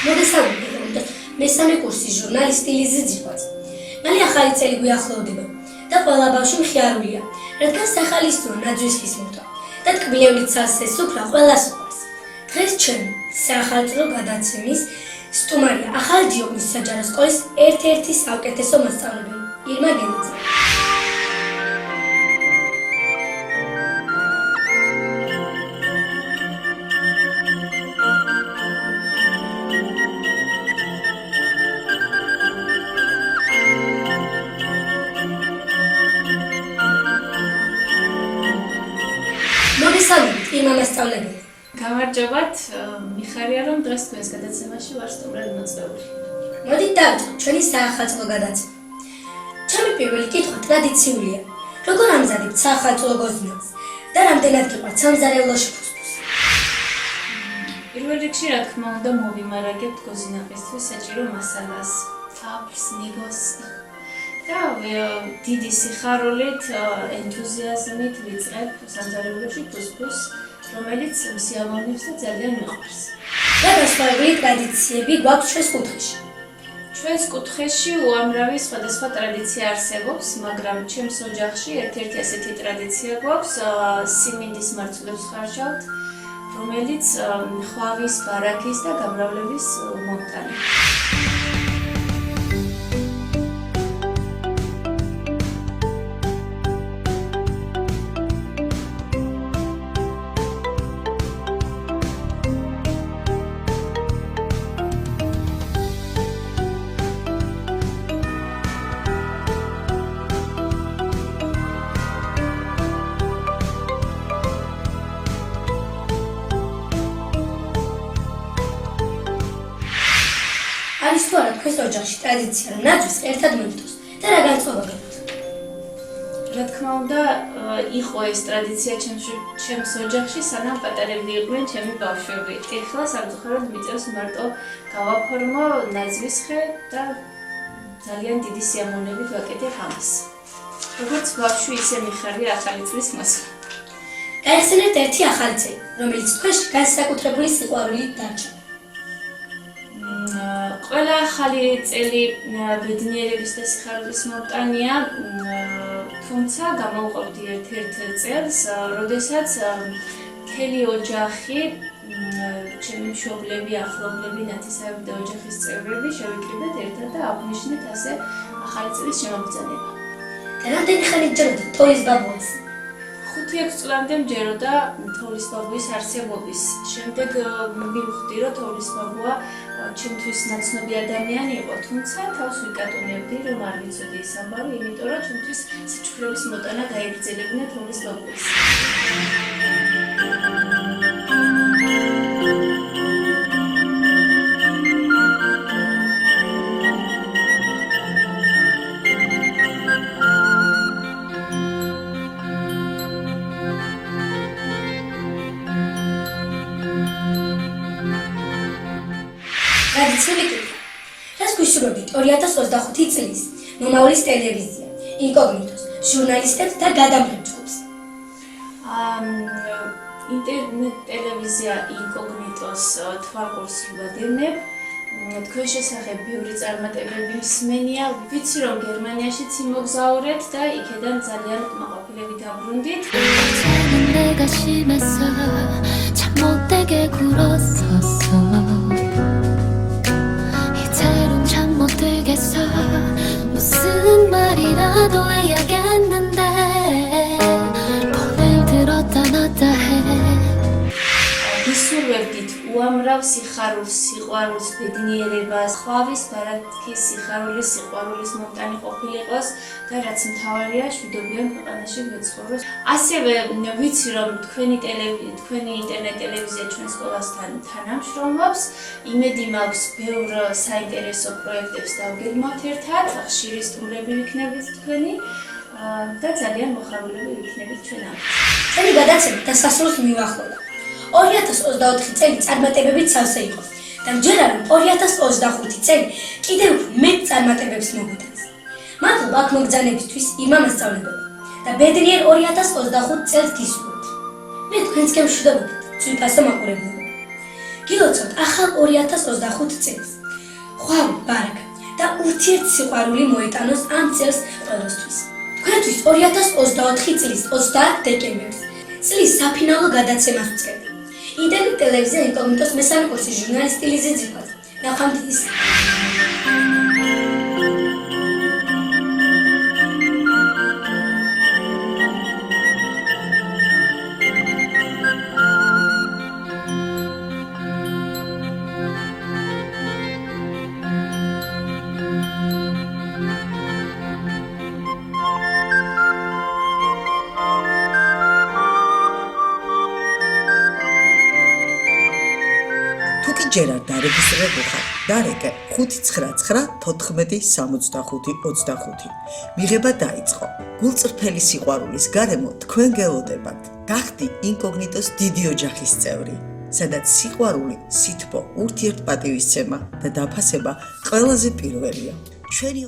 მოგესალმებით, რომ მესამე კურსის ჟურნალისტი ლიზი ძირკვაც. მალე ახალი წელი გვიახლოვდება და ყველა ბავშვი მხიარულია, რადგან სახალისწრო ნაძვის ხის მოხდა და ტკბილევლით სასე სუფრა ყველას უყვარს. დღეს ჩემი სახალწრო გადაცემის სტუმარია ახალი დიოგნის საჯარო სკოლის ერთ-ერთი საუკეთესო მასწავლებელი ირმა გენიძე. მოგესალმებით, ირმა მასწავლებელი. გამარჯობათ, მიხარია რომ დღეს თქვენს გადაცემაში ვარ სტუმრად მოწვეული. მოდით დავიწყოთ ჩვენი საახალწლო გადაცემა. ჩემი პირველი კითხვა ტრადიციულია. როგორ ამზადებთ საახალწლო გოზნას და რამდენად გიყვართ სამზარეულოში ფუსტუს? პირველ რიგში, რა თქმა უნდა, მოვიმარაგებთ გოზინაყისთვის საჭირო მასალას, თაფლს, ნიგოს და დიდი სიხარულით, ენთუზიაზმით ვიწყებ სამზარეულოში ფუსტუს, რომელიც მსიამოვნებს და ძალიან მიყვარს. რა განსხვავებული ტრადიციები გვაქვს ჩვენს კუთხეში? ჩვენს კუთხეში უამრავი სხვადასხვა ტრადიცია არსებობს, მაგრამ ჩემს ოჯახში ერთ-ერთი ასეთი ტრადიცია გვაქვს, სიმინდის მარცვლებს ხარჯავთ, რომელიც ხვავის, ბარაქის და გამრავლების მომტანი. არის თუ არა თქვენს ოჯახში ტრადიცია, რომ ნაძვის ერთად მივიდოს და რა განწყობა გაქვთ? რა თქმა უნდა, იყო ეს ტრადიცია ჩემს ოჯახში, სანამ პატარები იყვნენ ჩემი ბავშვები. ეხლა სამწუხაროდ მიწევს მარტო გავაფორმო ნაძვის ხე და ძალიან დიდი სიამოვნებით ვაკეთებ ამას. როგორც ბავშვი, ისე მიხარია ახალი წლის მოსვლა. გაიხსენებთ ერთი ახალი წელი, რომელიც თქვენში განსაკუთრებული სიყვარულით დარჩა. ყველა ახალი წელი ბედნიერების და სიხარულის მომტანია, თუმცა გამოვყოფდი ერთ-ერთ წელს, როდესაც მთელი ოჯახი, ჩემი მშობლები, ახლობლები, ნათესავები და ოჯახის წევრები შევიკრიბეთ ერთად და აღვნიშნეთ ასე ახალი წლის შემოგზანება. და რამდენი ხანი ჯეროდა თოვლის ბაბუას? 5-6 წლამდე მჯეროდა თოვლის ბაბუის არსებობის. შემდეგ მივხვდი, რომ თოვლის ბაბუა ჩემთვის ნაცნობი ადამიანი იყო, თუმცა თავს ვიკატუნებდი, რომ არ ვიცოდი ეს ამბავი, იმიტომ რომ ჩემთვის სიჩქარეების მოტანა გაიგრძელებინა თოვლის ბაბუის. ტრადიციული კითხვა. რას გვისურვებთ 2025 წლის მომავლის ტელევიზია, ინკოგნიტოს, ჟურნალისტებს და გადამფრენ ჯგუფს? ინტერნეტ ტელევიზია ინკოგნიტოს თვალყურს ვადევნებ. თქვენ შესახებ ბევრი წარმატებები მსმენია. ვიცი, რომ გერმანიაშიც იმოგზაურეთ და იქედან ძალიან კმაყოფილებით დაბრუნდით. 내가 심했어 참 못되게 굴었었어 이제는 참 못되겠어 무슨 말이라도 해야겠는데 폰을 들었다 놨다 해 ვისურვებდით უამრავ სიხარულს, სიყვარულს, ბედნიერებას, ხვავის, ბარაქის, სიხარულის, სიყვარულის მომტანი ყოფილიყოს და რაც მთავარია, მშვიდობიან ქვეყანაში გვეცხოვროს. ასევე ვიცი, რომ თქვენი ინტერნეტ ტელევიზია ჩვენ სკოლასთან თანამშრომლობს. იმედი მაქვს, ბევრ საინტერესო პროექტებს დავგეგმავთ ერთად, ხშირი სტუმრები ვიქნებით თქვენი და ძალიან მოხარულები ვიქნებით ჩვენ ამით. ჩვენი გადაცემა დასასრულს მივახოლა. 2024 წელი წარმატებებით სავსე იყო და მჯერა რომ 2025 წელი კიდევ მეტ წარმატებებს მოგვიტანს. მადლობა აქ მოგზაურებისთვის ირმა მასწავლებელი და ბედნიერ 2025 წელს გისურვებთ. მე თქვენს გემშვიდობებით, ძვირფასო მაყურებელო. გილოცავთ ახალ 2025 წელს. ხვავი, ბარაკა და ურთიერთსიყვარული მოეტანოს ამ წელს ყველასთვის. თქვენთვის 2024 წლის 30 დეკემბერს წლის საფინალო გადაცემას ვწყებდი. იდეალურ ტელევიზია ინკოგნიტოს მესამე კურსის ჟურნალისტი ლიზა ძიხვაძე. ნახვამდის ის. ჯერ არ დარეგისტრირებულ ხარ, დარეკე 599-14-65-25. მიღება დაიწყო. გულწრფელი სიყვარულის გარემო თქვენ გელოდებათ. გახდი ინკოგნიტოს დიდი ოჯახის წევრი, სადაც სიყვარული, სითბო, ურთიერთპატივისცემა და დაფასება ყველაზე პირველია. ჩვენი